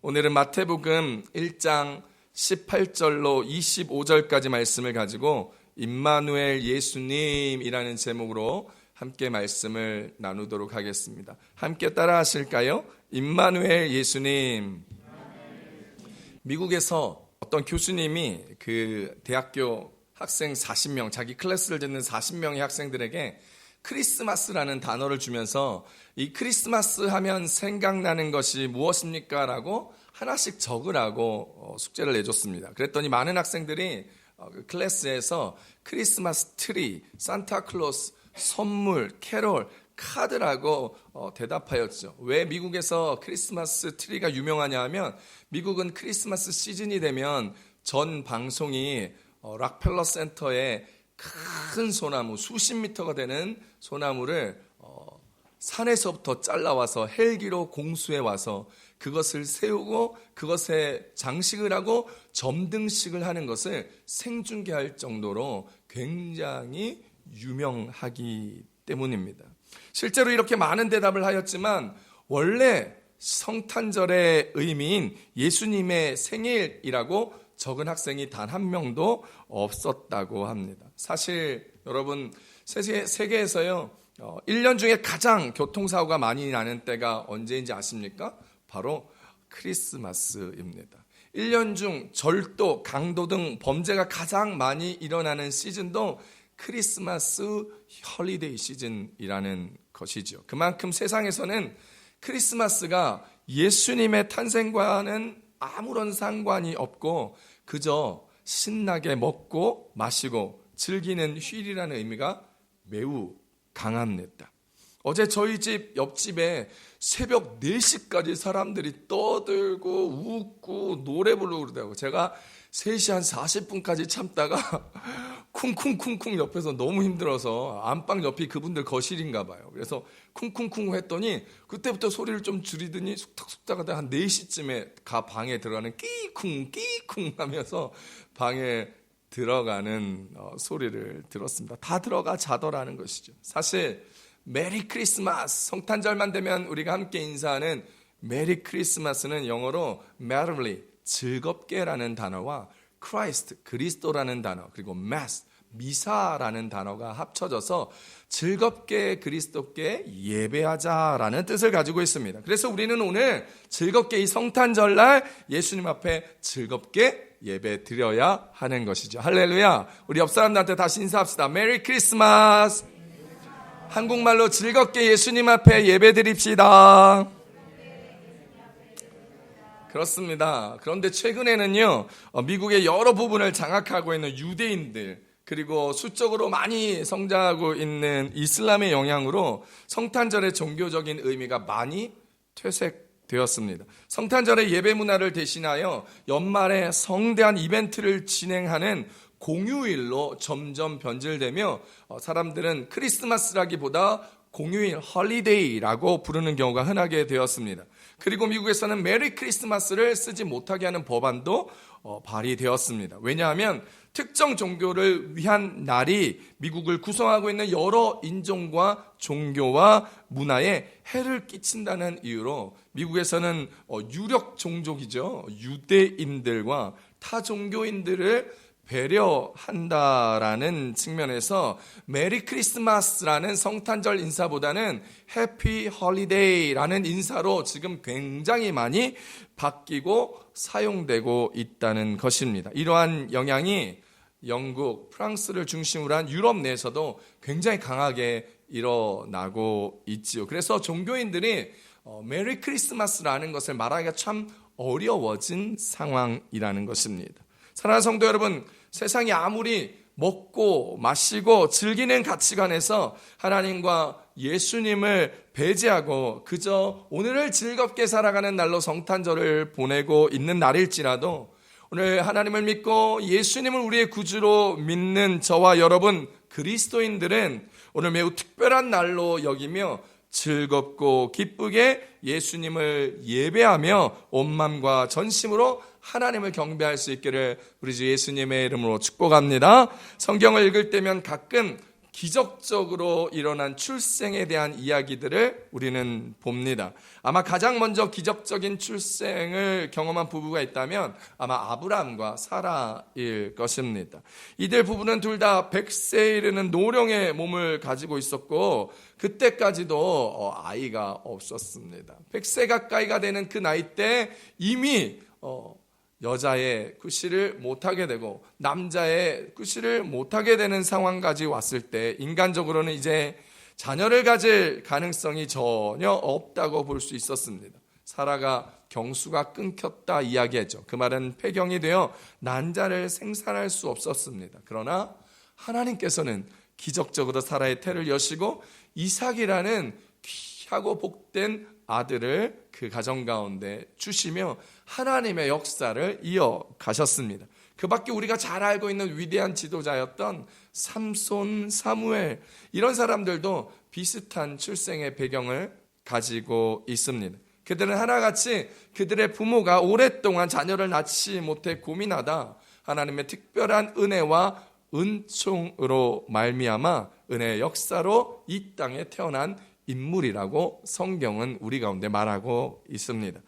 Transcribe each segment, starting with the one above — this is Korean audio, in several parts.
오늘은 마태복음 1장 18절로 25절까지 말씀을 가지고 임마누엘 예수님이라는 제목으로 함께 말씀을 나누도록 하겠습니다. 함께 따라 하실까요? 임마누엘 예수님. 미국에서 어떤 교수님이 그 대학교 학생 40명, 자기 클래스를 듣는 40명의 학생들에게 크리스마스라는 단어를 주면서 이 크리스마스 하면 생각나는 것이 무엇입니까? 라고 하나씩 적으라고 숙제를 내줬습니다. 그랬더니 많은 학생들이 클래스에서 크리스마스 트리, 산타클로스, 선물, 캐롤, 카드라고 대답하였죠. 왜 미국에서 크리스마스 트리가 유명하냐 하면 미국은 크리스마스 시즌이 되면 전 방송이 락펠러 센터에 큰 소나무, 수십 미터가 되는 소나무를 산에서부터 잘라와서 헬기로 공수해 와서 그것을 세우고 그것에 장식을 하고 점등식을 하는 것을 생중계할 정도로 굉장히 유명하기 때문입니다. 실제로 이렇게 많은 대답을 하였지만 원래 성탄절의 의미인 예수님의 생일이라고 적은 학생이 단 한 명도 없었다고 합니다. 사실 여러분 세계에서요 1년 중에 가장 교통사고가 많이 나는 때가 언제인지 아십니까? 바로 크리스마스입니다. 1년 중 절도, 강도 등 범죄가 가장 많이 일어나는 시즌도 크리스마스 홀리데이 시즌이라는 것이죠. 그만큼 세상에서는 크리스마스가 예수님의 탄생과는 아무런 상관이 없고 그저 신나게 먹고 마시고 즐기는 휴일이라는 의미가 매우 강합니다. 어제 저희 집 옆집에 새벽 4시까지 사람들이 떠들고 웃고 노래 부르고 그러더라고요. 제가 3시 한 40분까지 참다가 쿵쿵쿵쿵 옆에서 너무 힘들어서 안방 옆이 그분들 거실인가 봐요. 그래서 쿵쿵쿵 했더니 그때부터 소리를 좀 줄이더니 숙탁숙탁 하다 한 4시쯤에 방에 들어가는 끼쿵 끼쿵 하면서 방에 들어가는 소리를 들었습니다. 다 들어가 자더라는 것이죠. 사실 메리 크리스마스, 성탄절만 되면 우리가 함께 인사하는 메리 크리스마스는 영어로 merrily, 즐겁게라는 단어와 크라이스트, 그리스도라는 단어, 그리고 mass, 미사라는 단어가 합쳐져서 즐겁게 그리스도께 예배하자라는 뜻을 가지고 있습니다. 그래서 우리는 오늘 즐겁게 이 성탄절날 예수님 앞에 즐겁게 예배 드려야 하는 것이죠. 할렐루야. 우리 옆 사람들한테 다시 인사합시다. 메리 크리스마스. 한국말로 즐겁게 예수님 앞에 예배 드립시다. 그렇습니다. 그런데 최근에는요, 미국의 여러 부분을 장악하고 있는 유대인들, 그리고 수적으로 많이 성장하고 있는 이슬람의 영향으로 성탄절의 종교적인 의미가 많이 퇴색되었습니다. 성탄절의 예배 문화를 대신하여 연말에 성대한 이벤트를 진행하는 공휴일로 점점 변질되며 사람들은 크리스마스라기보다 공휴일, 홀리데이라고 부르는 경우가 흔하게 되었습니다. 그리고 미국에서는 메리 크리스마스를 쓰지 못하게 하는 법안도 발의되었습니다. 왜냐하면 특정 종교를 위한 날이 미국을 구성하고 있는 여러 인종과 종교와 문화에 해를 끼친다는 이유로 미국에서는 유력 종족이죠. 유대인들과 타 종교인들을 배려한다라는 측면에서 메리 크리스마스라는 성탄절 인사보다는 해피 홀리데이라는 인사로 지금 굉장히 많이 바뀌고 사용되고 있다는 것입니다. 이러한 영향이 영국, 프랑스를 중심으로 한 유럽 내에서도 굉장히 강하게 일어나고 있지요. 그래서 종교인들이 메리 크리스마스라는 것을 말하기가 참 어려워진 상황이라는 것입니다. 사랑하는 성도 여러분, 세상이 아무리 먹고 마시고 즐기는 가치관에서 하나님과 예수님을 배제하고 그저 오늘을 즐겁게 살아가는 날로 성탄절을 보내고 있는 날일지라도 오늘 하나님을 믿고 예수님을 우리의 구주로 믿는 저와 여러분 그리스도인들은 오늘 매우 특별한 날로 여기며 즐겁고 기쁘게 예수님을 예배하며 온 마음과 전심으로 하나님을 경배할 수 있기를 우리 주 예수님의 이름으로 축복합니다. 성경을 읽을 때면 가끔 기적적으로 일어난 출생에 대한 이야기들을 우리는 봅니다. 아마 가장 먼저 기적적인 출생을 경험한 부부가 있다면 아마 아브라함과 사라일 것입니다. 이들 부부는 둘 다 100세에 이르는 노령의 몸을 가지고 있었고 그때까지도 아이가 없었습니다. 100세 가까이가 되는 그 나이 때 이미 여자의 구실을 못하게 되고 남자의 구실을 못하게 되는 상황까지 왔을 때 인간적으로는 이제 자녀를 가질 가능성이 전혀 없다고 볼 수 있었습니다. 사라가 경수가 끊겼다 이야기했죠. 그 말은 폐경이 되어 난자를 생산할 수 없었습니다. 그러나 하나님께서는 기적적으로 사라의 태를 여시고 이삭이라는 귀하고 복된 아들을 그 가정 가운데 주시며 하나님의 역사를 이어가셨습니다. 그 밖에 우리가 잘 알고 있는 위대한 지도자였던 삼손, 사무엘 이런 사람들도 비슷한 출생의 배경을 가지고 있습니다. 그들은 하나같이 그들의 부모가 오랫동안 자녀를 낳지 못해 고민하다 하나님의 특별한 은혜와 은총으로 말미암아 은혜의 역사로 이 땅에 태어난 인물이라고 성경은 우리 가운데 말하고 있습니다.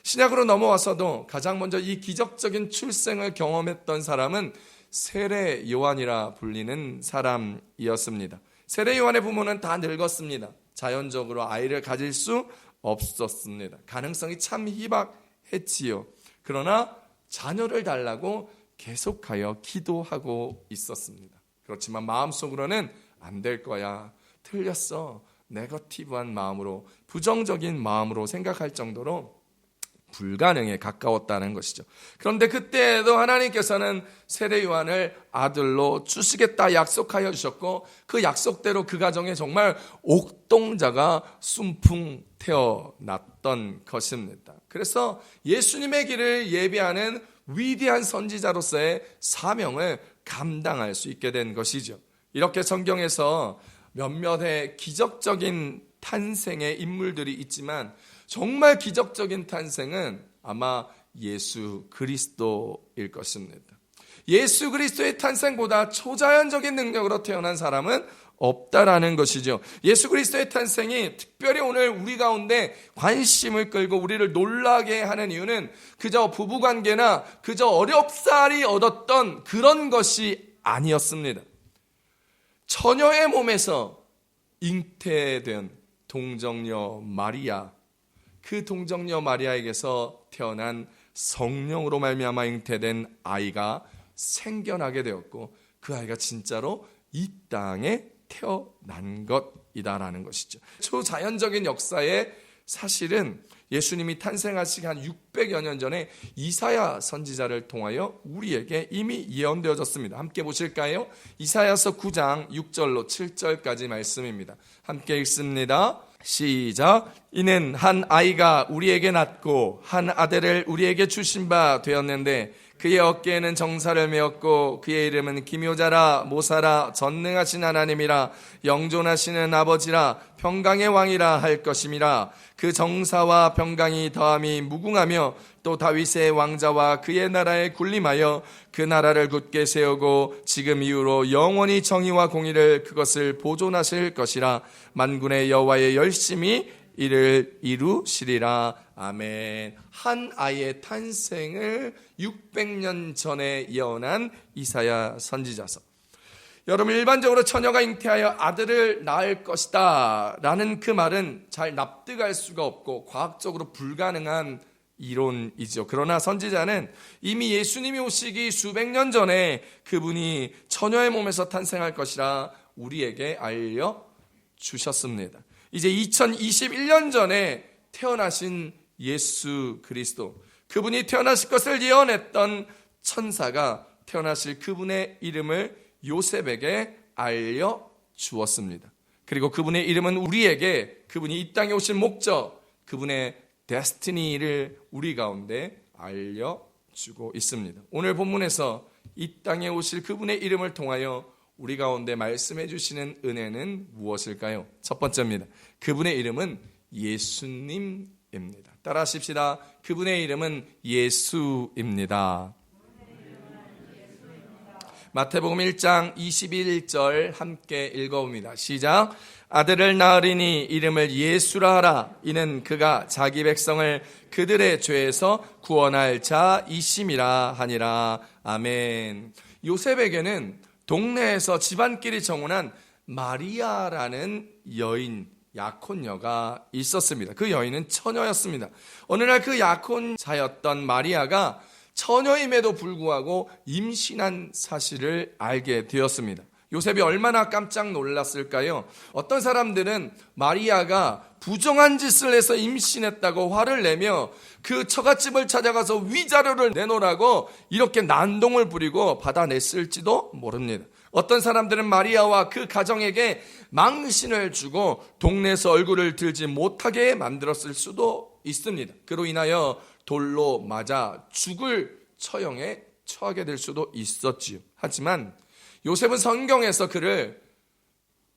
신약으로 넘어와서도 가장 먼저 이 기적적인 출생을 경험했던 사람은 세례 요한이라 불리는 사람이었습니다. 세례 요한의 부모는 다 늙었습니다. 자연적으로 아이를 가질 수 없었습니다. 가능성이 참 희박했지요. 그러나 자녀를 달라고 계속하여 기도하고 있었습니다. 그렇지만 마음속으로는 안 될 거야, 틀렸어, 네거티브한 마음으로, 부정적인 마음으로 생각할 정도로 불가능에 가까웠다는 것이죠. 그런데 그때에도 하나님께서는 세례 요한을 아들로 주시겠다 약속하여 주셨고 그 약속대로 그 가정에 정말 옥동자가 순풍 태어났던 것입니다. 그래서 예수님의 길을 예비하는 위대한 선지자로서의 사명을 감당할 수 있게 된 것이죠. 이렇게 성경에서 몇몇의 기적적인 탄생의 인물들이 있지만 정말 기적적인 탄생은 아마 예수 그리스도일 것입니다. 예수 그리스도의 탄생보다 초자연적인 능력으로 태어난 사람은 없다라는 것이죠. 예수 그리스도의 탄생이 특별히 오늘 우리 가운데 관심을 끌고 우리를 놀라게 하는 이유는 그저 부부관계나 그저 어렵사리 얻었던 그런 것이 아니었습니다. 처녀의 몸에서 잉태된 동정녀 마리아, 그 동정녀 마리아에게서 태어난 성령으로 말미암아 잉태된 아이가 생겨나게 되었고 그 아이가 진짜로 이 땅에 태어난 것이다라는 것이죠. 초자연적인 역사의 사실은 예수님이 탄생하시기 한 600여 년 전에 이사야 선지자를 통하여 우리에게 이미 예언되어졌습니다. 함께 보실까요? 이사야서 9장 6절로 7절까지 말씀입니다. 함께 읽습니다. 시작. 이는 한 아이가 우리에게 낳고 한 아들을 우리에게 주신 바 되었는데 그의 어깨에는 정사를 메었고 그의 이름은 기묘자라 모사라 전능하신 하나님이라 영존하시는 아버지라 평강의 왕이라 할 것임이라. 그 정사와 평강이 더함이 무궁하며 또 다윗의 왕자와 그의 나라에 군림하여 그 나라를 굳게 세우고 지금 이후로 영원히 정의와 공의를 그것을 보존하실 것이라. 만군의 여호와의 열심히 이를 이루시리라. 아멘. 한 아이의 탄생을 600년 전에 예언한 이사야 선지자서. 여러분, 일반적으로 처녀가 잉태하여 아들을 낳을 것이다 라는 그 말은 잘 납득할 수가 없고 과학적으로 불가능한 이론이죠. 그러나 선지자는 이미 예수님이 오시기 수백 년 전에 그분이 처녀의 몸에서 탄생할 것이라 우리에게 알려주셨습니다. 이제 2021년 전에 태어나신 예수 그리스도, 그분이 태어나실 것을 예언했던 천사가 태어나실 그분의 이름을 요셉에게 알려주었습니다. 그리고 그분의 이름은 우리에게 그분이 이 땅에 오신 목적, 그분의 데스티니를 우리 가운데 알려주고 있습니다. 오늘 본문에서 이 땅에 오실 그분의 이름을 통하여 우리 가운데 말씀해 주시는 은혜는 무엇일까요? 첫 번째입니다. 그분의 이름은 예수님입니다. 따라 하십시다. 그분의 이름은 예수입니다. 마태복음 1장 21절 함께 읽어봅니다. 시작. 아들을 낳으리니 이름을 예수라 하라. 이는 그가 자기 백성을 그들의 죄에서 구원할 자이심이라 하니라. 아멘. 요셉에게는 동네에서 집안끼리 정혼한 마리아라는 여인, 약혼녀가 있었습니다. 그 여인은 처녀였습니다. 어느 날 그 약혼자였던 마리아가 처녀임에도 불구하고 임신한 사실을 알게 되었습니다. 요셉이 얼마나 깜짝 놀랐을까요? 어떤 사람들은 마리아가 부정한 짓을 해서 임신했다고 화를 내며 그 처갓집을 찾아가서 위자료를 내놓으라고 이렇게 난동을 부리고 받아냈을지도 모릅니다. 어떤 사람들은 마리아와 그 가정에게 망신을 주고 동네에서 얼굴을 들지 못하게 만들었을 수도 있습니다. 그로 인하여 돌로 맞아 죽을 처형에 처하게 될 수도 있었지요. 하지만 요셉은 성경에서 그를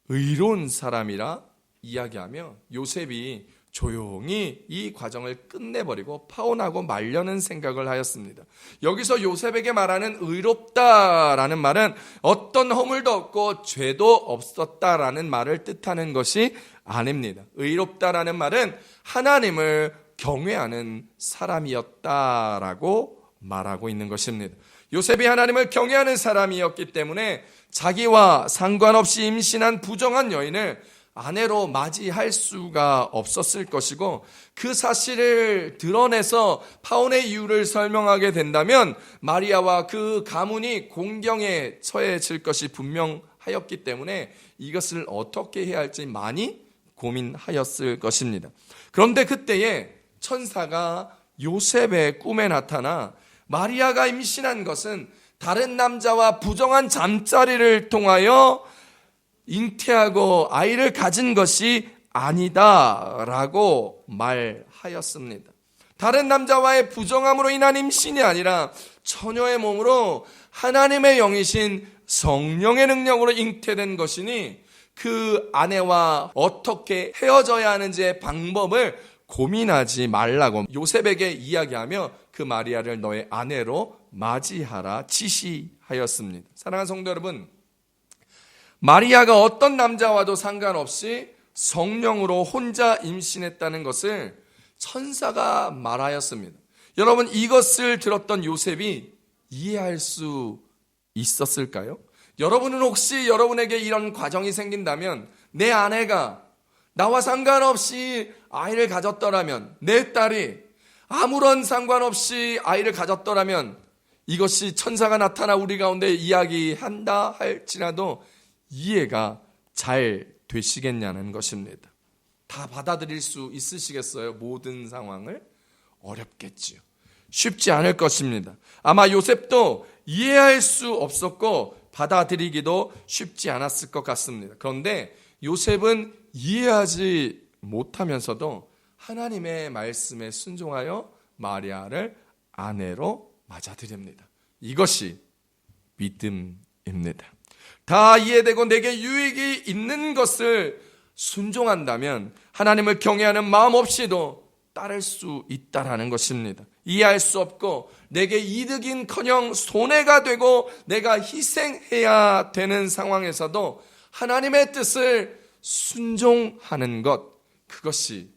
의로운 사람이라 이야기하며 요셉이 조용히 이 과정을 끝내버리고 파혼하고 말려는 생각을 하였습니다. 여기서 요셉에게 말하는 의롭다라는 말은 어떤 허물도 없고 죄도 없었다라는 말을 뜻하는 것이 아닙니다. 의롭다라는 말은 하나님을 경외하는 사람이었다라고 말하고 있는 것입니다. 요셉이 하나님을 경외하는 사람이었기 때문에 자기와 상관없이 임신한 부정한 여인을 아내로 맞이할 수가 없었을 것이고, 그 사실을 드러내서 파혼의 이유를 설명하게 된다면 마리아와 그 가문이 공경에 처해질 것이 분명하였기 때문에 이것을 어떻게 해야 할지 많이 고민하였을 것입니다. 그런데 그때에 천사가 요셉의 꿈에 나타나 마리아가 임신한 것은 다른 남자와 부정한 잠자리를 통하여 잉태하고 아이를 가진 것이 아니다라고 말하였습니다. 다른 남자와의 부정함으로 인한 임신이 아니라 처녀의 몸으로 하나님의 영이신 성령의 능력으로 잉태된 것이니 그 아내와 어떻게 헤어져야 하는지의 방법을 고민하지 말라고 요셉에게 이야기하며 그 마리아를 너의 아내로 맞이하라 지시하였습니다. 사랑하는 성도 여러분, 마리아가 어떤 남자와도 상관없이 성령으로 혼자 임신했다는 것을 천사가 말하였습니다. 여러분, 이것을 들었던 요셉이 이해할 수 있었을까요? 여러분은 혹시 여러분에게 이런 과정이 생긴다면, 내 아내가 나와 상관없이 아이를 가졌더라면, 내 딸이 아무런 상관없이 아이를 가졌더라면, 이것이 천사가 나타나 우리 가운데 이야기한다 할지라도 이해가 잘 되시겠냐는 것입니다. 다 받아들일 수 있으시겠어요? 모든 상황을? 어렵겠지요. 쉽지 않을 것입니다. 아마 요셉도 이해할 수 없었고 받아들이기도 쉽지 않았을 것 같습니다. 그런데 요셉은 이해하지 못하면서도 하나님의 말씀에 순종하여 마리아를 아내로 맞아들입니다. 이것이 믿음입니다. 다 이해되고 내게 유익이 있는 것을 순종한다면 하나님을 경외하는 마음 없이도 따를 수 있다라는 것입니다. 이해할 수 없고 내게 이득인커녕 손해가 되고 내가 희생해야 되는 상황에서도 하나님의 뜻을 순종하는 것, 그것이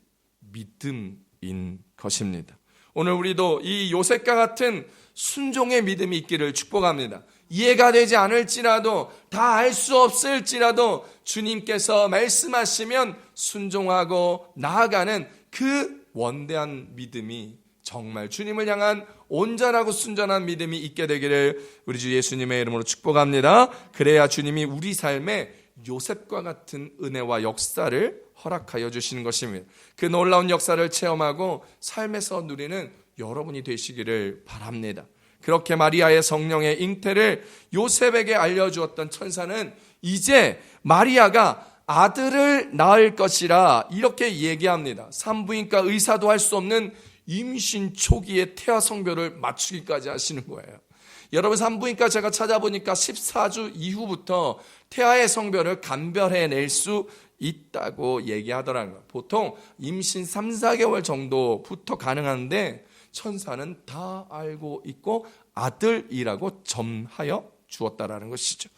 믿음인 것입니다. 오늘 우리도 이 요셉과 같은 순종의 믿음이 있기를 축복합니다. 이해가 되지 않을지라도, 다 알 수 없을지라도 주님께서 말씀하시면 순종하고 나아가는 그 원대한 믿음이, 정말 주님을 향한 온전하고 순전한 믿음이 있게 되기를 우리 주 예수님의 이름으로 축복합니다. 그래야 주님이 우리 삶에 요셉과 같은 은혜와 역사를 허락하여 주시는 것입니다. 그 놀라운 역사를 체험하고 삶에서 누리는 여러분이 되시기를 바랍니다. 그렇게 마리아의 성령의 잉태를 요셉에게 알려주었던 천사는 이제 마리아가 아들을 낳을 것이라 이렇게 얘기합니다. 산부인과 의사도 할 수 없는 임신 초기에 태아 성별을 맞추기까지 하시는 거예요. 여러분, 산부인과 제가 찾아보니까 14주 이후부터 태아의 성별을 감별해낼 수 있다고 얘기하더라고요. 보통 임신 3, 4개월 정도부터 가능한데 천사는 다 알고 있고 아들이라고 점하여 주었다라는 것이죠.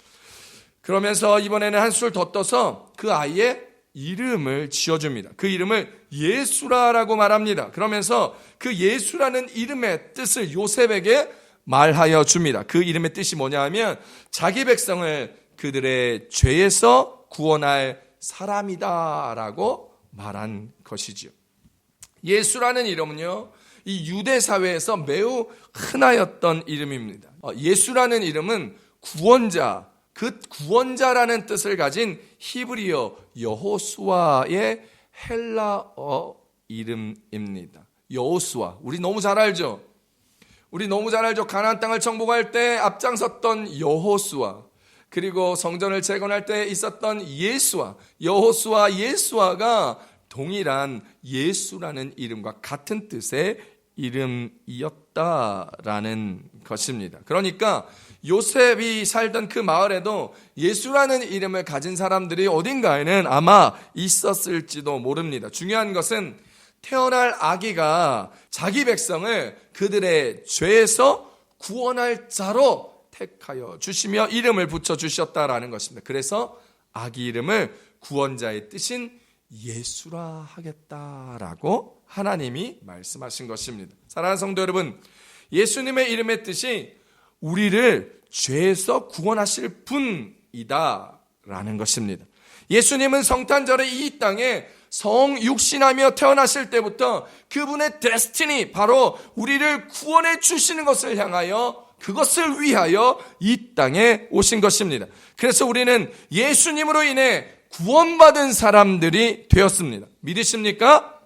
그러면서 이번에는 한술 더 떠서 그 아이의 이름을 지어줍니다. 그 이름을 예수라라고 말합니다. 그러면서 그 예수라는 이름의 뜻을 요셉에게 말하여 줍니다. 그 이름의 뜻이 뭐냐 하면 자기 백성을 그들의 죄에서 구원할 사람이다라고 말한 것이지요. 예수라는 이름은요, 이 유대 사회에서 매우 흔하였던 이름입니다. 예수라는 이름은 구원자, 그 구원자라는 뜻을 가진 히브리어 여호수아의 헬라어 이름입니다. 여호수아, 우리 너무 잘 알죠? 가나안 땅을 정복할 때 앞장섰던 여호수아, 그리고 성전을 재건할 때 있었던 예수아, 여호수아, 예수아가 동일한 예수라는 이름과 같은 뜻의 이름이었다라는 것입니다. 그러니까 요셉이 살던 그 마을에도 예수라는 이름을 가진 사람들이 어딘가에는 아마 있었을지도 모릅니다. 중요한 것은 태어날 아기가 자기 백성을 그들의 죄에서 구원할 자로 택하여 주시며 이름을 붙여주셨다라는 것입니다. 그래서 아기 이름을 구원자의 뜻인 예수라 하겠다라고 하나님이 말씀하신 것입니다. 사랑하는 성도 여러분, 예수님의 이름의 뜻이 우리를 죄에서 구원하실 분이다라는 것입니다. 예수님은 성탄절에 이 땅에 성육신하며 태어나실 때부터 그분의 데스티니, 바로 우리를 구원해 주시는 것을 향하여, 그것을 위하여 이 땅에 오신 것입니다. 그래서 우리는 예수님으로 인해 구원받은 사람들이 되었습니다. 믿으십니까?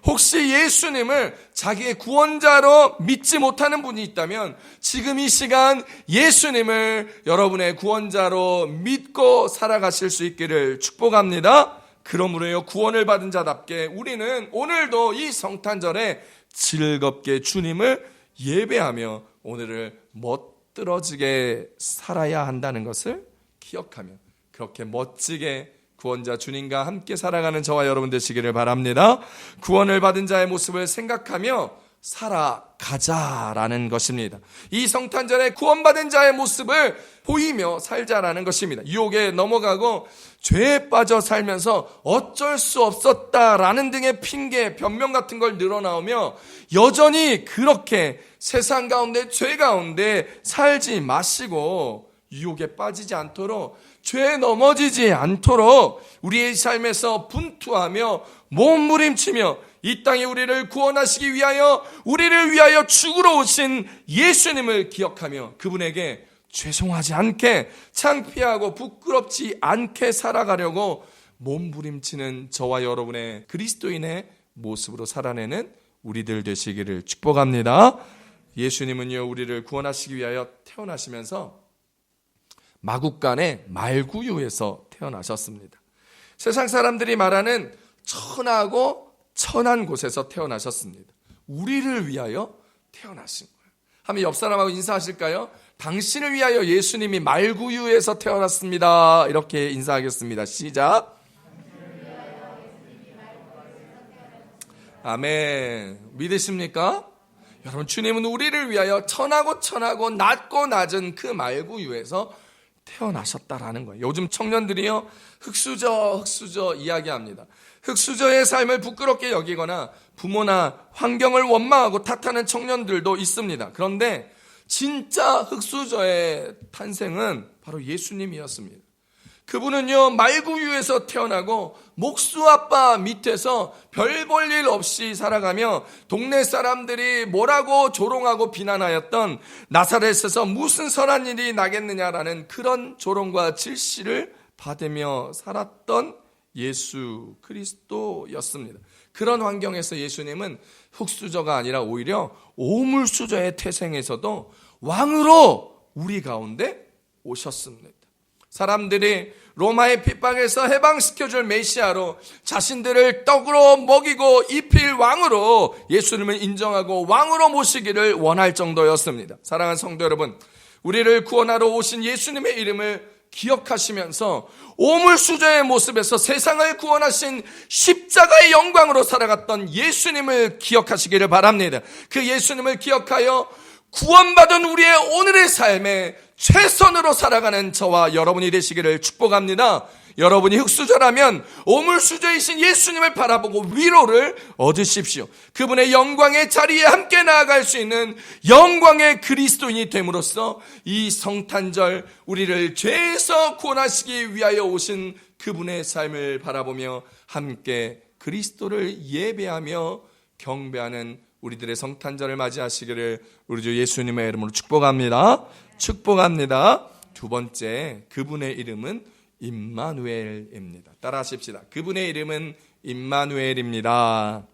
혹시 예수님을 자기의 구원자로 믿지 못하는 분이 있다면 지금 이 시간 예수님을 여러분의 구원자로 믿고 살아가실 수 있기를 축복합니다. 그러므로요, 구원을 받은 자답게 우리는 오늘도 이 성탄절에 즐겁게 주님을 예배하며 오늘을 멋들어지게 살아야 한다는 것을 기억하며 그렇게 멋지게 구원자 주님과 함께 살아가는 저와 여러분 되시기를 바랍니다. 구원을 받은 자의 모습을 생각하며 살아가자라는 것입니다. 이 성탄절에 구원받은 자의 모습을 보이며 살자라는 것입니다. 유혹에 넘어가고 죄에 빠져 살면서 어쩔 수 없었다라는 등의 핑계, 변명 같은 걸 늘어나오며 여전히 그렇게 세상 가운데, 죄 가운데 살지 마시고 유혹에 빠지지 않도록, 죄에 넘어지지 않도록 우리의 삶에서 분투하며 몸부림치며 이 땅에 우리를 구원하시기 위하여, 우리를 위하여 죽으러 오신 예수님을 기억하며 그분에게 죄송하지 않게, 창피하고 부끄럽지 않게 살아가려고 몸부림치는 저와 여러분의 그리스도인의 모습으로 살아내는 우리들 되시기를 축복합니다. 예수님은요, 우리를 구원하시기 위하여 태어나시면서 마국간의 말구유에서 태어나셨습니다. 세상 사람들이 말하는 천하고 천한 곳에서 태어나셨습니다. 우리를 위하여 태어나신 거예요. 한번 옆 사람하고 인사하실까요? 당신을 위하여 예수님이 말구유에서 태어났습니다. 이렇게 인사하겠습니다. 시작. 아멘. 믿으십니까? 여러분, 주님은 우리를 위하여 천하고 천하고 낮고 낮은 그 말구유에서 태어나셨다라는 거예요. 요즘 청년들이요, 흙수저 이야기합니다. 흙수저의 삶을 부끄럽게 여기거나 부모나 환경을 원망하고 탓하는 청년들도 있습니다. 그런데 진짜 흙수저의 탄생은 바로 예수님이었습니다. 그분은요, 말구유에서 태어나고 목수 아빠 밑에서 별 볼 일 없이 살아가며 동네 사람들이 뭐라고 조롱하고 비난하였던 나사렛에서 무슨 선한 일이 나겠느냐라는 그런 조롱과 질시를 받으며 살았던 예수 그리스도였습니다. 그런 환경에서 예수님은 흙수저가 아니라 오히려 오물수저의 태생에서도 왕으로 우리 가운데 오셨습니다. 사람들이 로마의 핍박에서 해방시켜줄 메시아로 자신들을 떡으로 먹이고 입힐 왕으로 예수님을 인정하고 왕으로 모시기를 원할 정도였습니다. 사랑하는 성도 여러분, 우리를 구원하러 오신 예수님의 이름을 기억하시면서 오물수저의 모습에서 세상을 구원하신 십자가의 영광으로 살아갔던 예수님을 기억하시기를 바랍니다. 그 예수님을 기억하여 구원받은 우리의 오늘의 삶에 최선으로 살아가는 저와 여러분이 되시기를 축복합니다. 여러분이 흙수저라면 오물수저이신 예수님을 바라보고 위로를 얻으십시오. 그분의 영광의 자리에 함께 나아갈 수 있는 영광의 그리스도인이 됨으로써 이 성탄절 우리를 죄에서 구원하시기 위하여 오신 그분의 삶을 바라보며 함께 그리스도를 예배하며 경배하는 우리들의 성탄절을 맞이하시기를 우리 주 예수님의 이름으로 축복합니다. 축복합니다. 두 번째, 그분의 이름은 임마누엘입니다. 따라하십시다. 그분의 이름은 임마누엘입니다.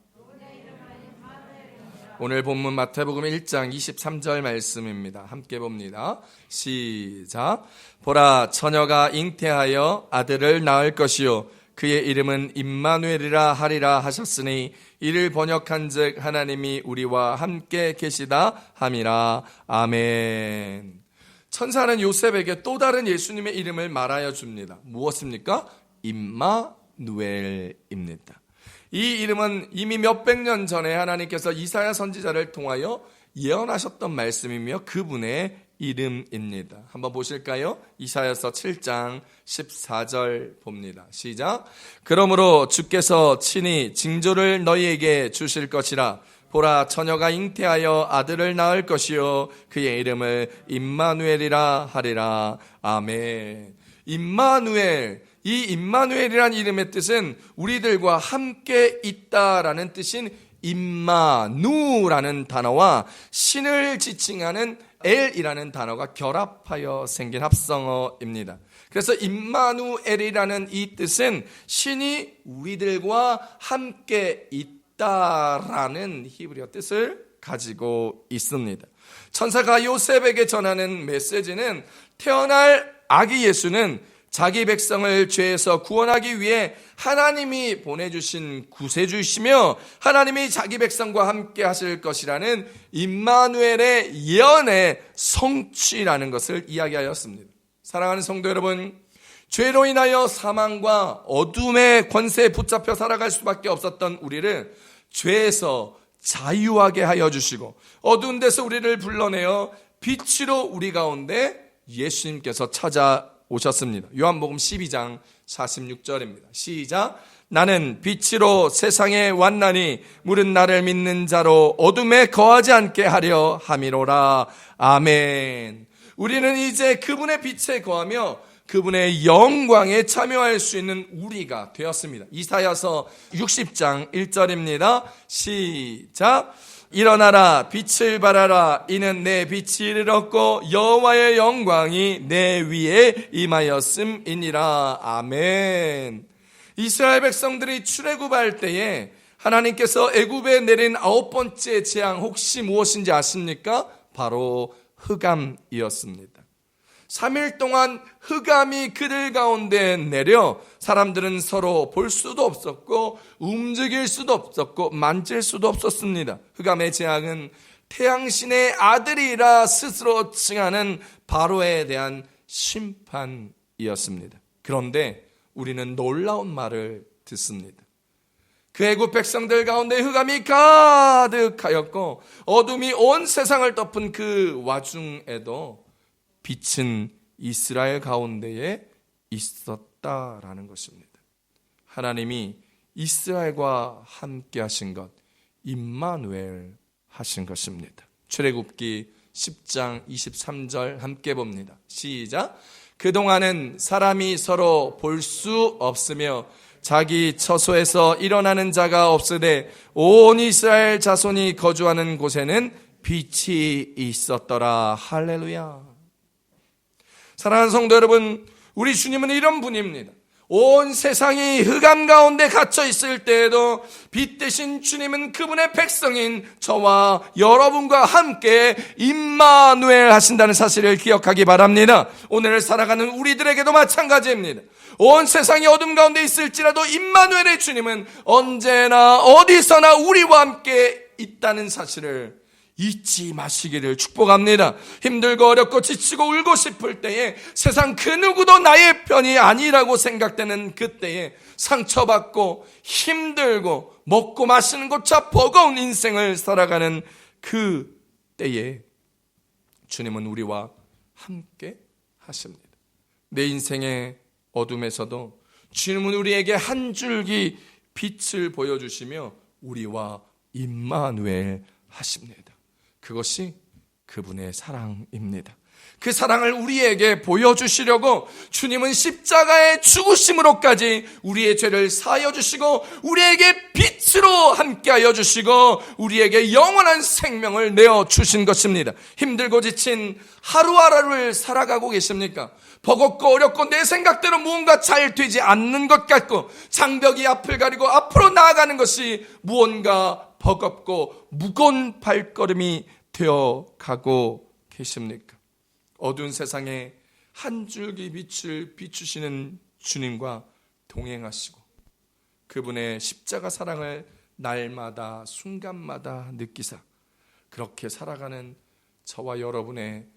오늘 본문 마태복음 1장 23절 말씀입니다. 함께 봅니다. 시작. 보라, 처녀가 잉태하여 아들을 낳을 것이요 그의 이름은 임마누엘이라 하리라 하셨으니 이를 번역한즉 하나님이 우리와 함께 계시다 함이라. 아멘. 천사는 요셉에게 또 다른 예수님의 이름을 말하여 줍니다. 무엇입니까? 임마누엘입니다. 이 이름은 이미 몇백 년 전에 하나님께서 이사야 선지자를 통하여 예언하셨던 말씀이며 그분의 이름입니다. 한번 보실까요? 이사야서 7장 14절 봅니다. 시작. 그러므로 주께서 친히 징조를 너희에게 주실 것이라. 보라, 처녀가 잉태하여 아들을 낳을 것이요 그의 이름을 임마누엘이라 하리라. 아멘. 임마누엘, 이 임마누엘이란 이름의 뜻은 우리들과 함께 있다라는 뜻인 임마누라는 단어와 신을 지칭하는 엘이라는 단어가 결합하여 생긴 합성어입니다. 그래서 임마누엘이라는 이 뜻은 신이 우리들과 함께 있다라는 히브리어 뜻을 가지고 있습니다. 천사가 요셉에게 전하는 메시지는 태어날 아기 예수는 자기 백성을 죄에서 구원하기 위해 하나님이 보내주신 구세주이시며 하나님이 자기 백성과 함께 하실 것이라는 임마누엘의 예언의 성취라는 것을 이야기하였습니다. 사랑하는 성도 여러분, 죄로 인하여 사망과 어둠의 권세에 붙잡혀 살아갈 수밖에 없었던 우리를 죄에서 자유하게 하여 주시고 어두운 데서 우리를 불러내어 빛으로 우리 가운데 예수님께서 찾아오셨습니다. 요한복음 12장 46절입니다. 시작. 나는 빛으로 세상에 왔나니 물은 나를 믿는 자로 어둠에 거하지 않게 하려 함이로라. 아멘. 우리는 이제 그분의 빛에 거하며 그분의 영광에 참여할 수 있는 우리가 되었습니다. 이사야서 60장 1절입니다. 시작. 일어나라, 빛을 발하라. 이는 내 빛이 이르렀고 여호와의 영광이 내 위에 임하였음이니라. 아멘. 이스라엘 백성들이 출애굽할 때에 하나님께서 애굽에 내린 9번째 재앙 혹시 무엇인지 아십니까? 바로 흑암이었습니다. 3일 동안 흑암이 그들 가운데 내려 사람들은 서로 볼 수도 없었고 움직일 수도 없었고 만질 수도 없었습니다. 흑암의 재앙은 태양신의 아들이라 스스로 칭하는 바로에 대한 심판이었습니다. 그런데 우리는 놀라운 말을 듣습니다. 그 애굽 백성들 가운데 흑암이 가득하였고 어둠이 온 세상을 덮은 그 와중에도 빛은 이스라엘 가운데에 있었다라는 것입니다. 하나님이 이스라엘과 함께 하신 것, 임마누엘 하신 것입니다. 출애굽기 10장 23절 함께 봅니다. 시작. 그동안은 사람이 서로 볼 수 없으며 자기 처소에서 일어나는 자가 없으되 온 이스라엘 자손이 거주하는 곳에는 빛이 있었더라. 할렐루야. 사랑하는 성도 여러분, 우리 주님은 이런 분입니다. 온 세상이 흑암 가운데 갇혀 있을 때에도 빛 대신 주님은 그분의 백성인 저와 여러분과 함께 임마누엘 하신다는 사실을 기억하기 바랍니다. 오늘 살아가는 우리들에게도 마찬가지입니다. 온 세상이 어둠 가운데 있을지라도 임마누엘의 주님은 언제나 어디서나 우리와 함께 있다는 사실을 잊지 마시기를 축복합니다. 힘들고 어렵고 지치고 울고 싶을 때에 세상 그 누구도 나의 편이 아니라고 생각되는 그때에 상처받고 힘들고 먹고 마시는 것조차 버거운 인생을 살아가는 그 때에 주님은 우리와 함께 하십니다. 내 인생의 어둠에서도 주님은 우리에게 한 줄기 빛을 보여주시며 우리와 임마누엘 하십니다. 그것이 그분의 사랑입니다. 그 사랑을 우리에게 보여주시려고 주님은 십자가의 죽으심으로까지 우리의 죄를 사하여 주시고 우리에게 빛으로 함께하여 주시고 우리에게 영원한 생명을 내어주신 것입니다. 힘들고 지친 하루하루를 살아가고 계십니까? 버겁고 어렵고 내 생각대로 무언가 잘 되지 않는 것 같고 장벽이 앞을 가리고 앞으로 나아가는 것이 무언가 버겁고 무거운 발걸음이 되어가고 계십니까? 어두운 세상에 한 줄기 빛을 비추시는 주님과 동행하시고 그분의 십자가 사랑을 날마다 순간마다 느끼사 그렇게 살아가는 저와 여러분의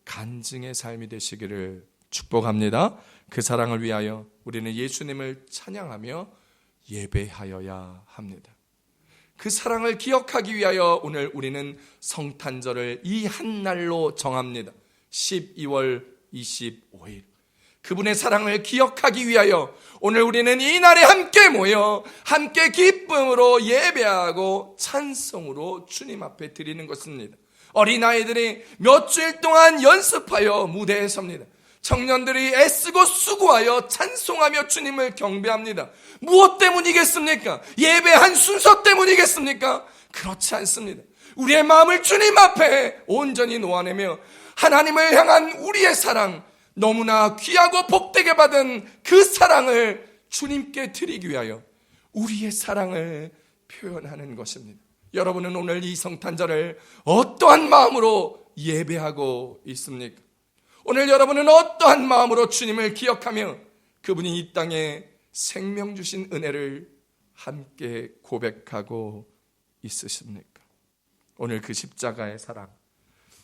간증의 삶이 되시기를 축복합니다. 그 사랑을 위하여 우리는 예수님을 찬양하며 예배하여야 합니다. 그 사랑을 기억하기 위하여 오늘 우리는 성탄절을 이 한 날로 정합니다. 12월 25일 그분의 사랑을 기억하기 위하여 오늘 우리는 이 날에 함께 모여 함께 기쁨으로 예배하고 찬송으로 주님 앞에 드리는 것입니다. 어린아이들이 몇 주일 동안 연습하여 무대에 섭니다. 청년들이 애쓰고 수고하여 찬송하며 주님을 경배합니다. 무엇 때문이겠습니까? 예배한 순서 때문이겠습니까? 그렇지 않습니다. 우리의 마음을 주님 앞에 온전히 놓아내며 하나님을 향한 우리의 사랑, 너무나 귀하고 복되게 받은 그 사랑을 주님께 드리기 위하여 우리의 사랑을 표현하는 것입니다. 여러분은 오늘 이 성탄절을 어떠한 마음으로 예배하고 있습니까? 오늘 여러분은 어떠한 마음으로 주님을 기억하며 그분이 이 땅에 생명 주신 은혜를 함께 고백하고 있으십니까? 오늘 그 십자가의 사랑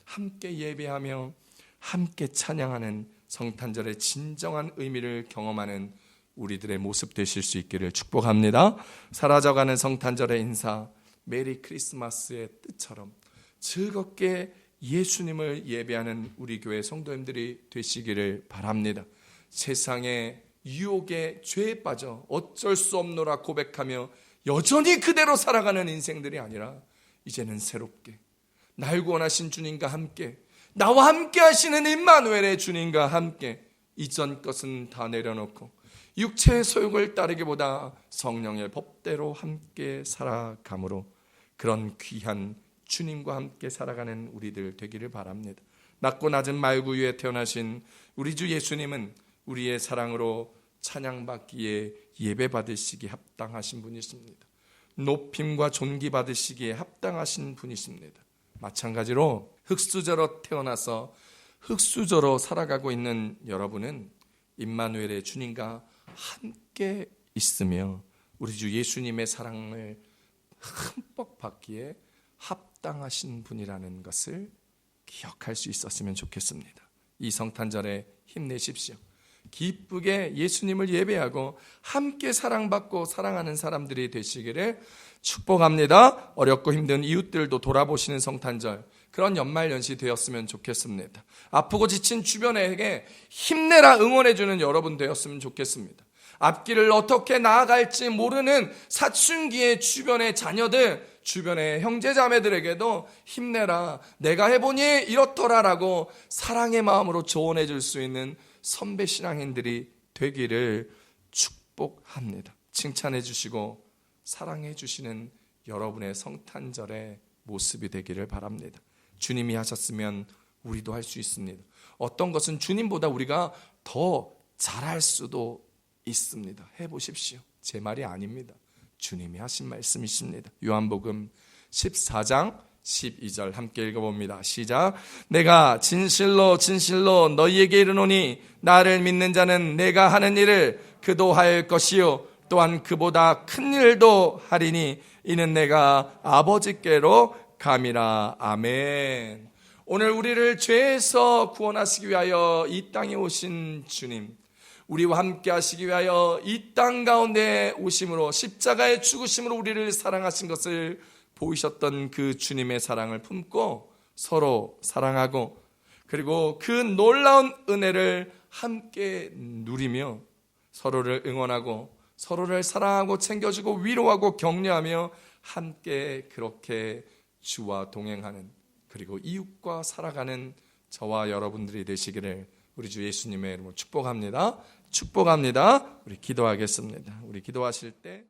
함께 예배하며 함께 찬양하는 성탄절의 진정한 의미를 경험하는 우리들의 모습 되실 수 있기를 축복합니다. 사라져가는 성탄절의 인사 메리 크리스마스의 뜻처럼 즐겁게 예수님을 예배하는 우리 교회 성도님들이 되시기를 바랍니다. 세상의 유혹에 죄에 빠져 어쩔 수 없노라 고백하며 여전히 그대로 살아가는 인생들이 아니라 이제는 새롭게 날 구원하신 주님과 함께 나와 함께 하시는 임마누엘의 주님과 함께 이전 것은 다 내려놓고 육체의 소욕을 따르기보다 성령의 법대로 함께 살아감으로 그런 귀한 주님과 함께 살아가는 우리들 되기를 바랍니다. 낮고 낮은 말구 위에 태어나신 우리 주 예수님은 우리의 사랑으로 찬양받기에 예배받으시기에 합당하신 분이십니다. 높임과 존귀받으시기에 합당하신 분이십니다. 마찬가지로 흙수저로 태어나서 흙수저로 살아가고 있는 여러분은 임마누엘의 주님과 함께 있으며 우리 주 예수님의 사랑을 흠뻑 받기에 합당하신 분이라는 것을 기억할 수 있었으면 좋겠습니다. 이 성탄절에 힘내십시오. 기쁘게 예수님을 예배하고 함께 사랑받고 사랑하는 사람들이 되시기를 축복합니다. 어렵고 힘든 이웃들도 돌아보시는 성탄절, 그런 연말연시 되었으면 좋겠습니다. 아프고 지친 주변에게 힘내라 응원해주는 여러분 되었으면 좋겠습니다. 앞길을 어떻게 나아갈지 모르는 사춘기의 주변의 자녀들, 주변의 형제자매들에게도 힘내라, 내가 해보니 이렇더라라고 사랑의 마음으로 조언해 줄 수 있는 선배 신앙인들이 되기를 축복합니다. 칭찬해 주시고 사랑해 주시는 여러분의 성탄절의 모습이 되기를 바랍니다. 주님이 하셨으면 우리도 할 수 있습니다. 어떤 것은 주님보다 우리가 더 잘할 수도 있습니다. 해보십시오. 제 말이 아닙니다. 주님이 하신 말씀이십니다. 요한복음 14장 12절 함께 읽어봅니다. 시작. 내가 진실로 진실로 너희에게 이르노니 나를 믿는 자는 내가 하는 일을 그도 할 것이요 또한 그보다 큰 일도 하리니 이는 내가 아버지께로 감이라. 아멘. 오늘 우리를 죄에서 구원하시기 위하여 이 땅에 오신 주님, 우리와 함께 하시기 위하여 이 땅 가운데 오심으로 십자가의 죽으심으로 우리를 사랑하신 것을 보이셨던 그 주님의 사랑을 품고 서로 사랑하고 그리고 그 놀라운 은혜를 함께 누리며 서로를 응원하고 서로를 사랑하고 챙겨주고 위로하고 격려하며 함께 그렇게 주와 동행하는, 그리고 이웃과 살아가는 저와 여러분들이 되시기를 우리 주 예수님의 이름으로 축복합니다. 축복합니다. 우리 기도하겠습니다. 우리 기도하실 때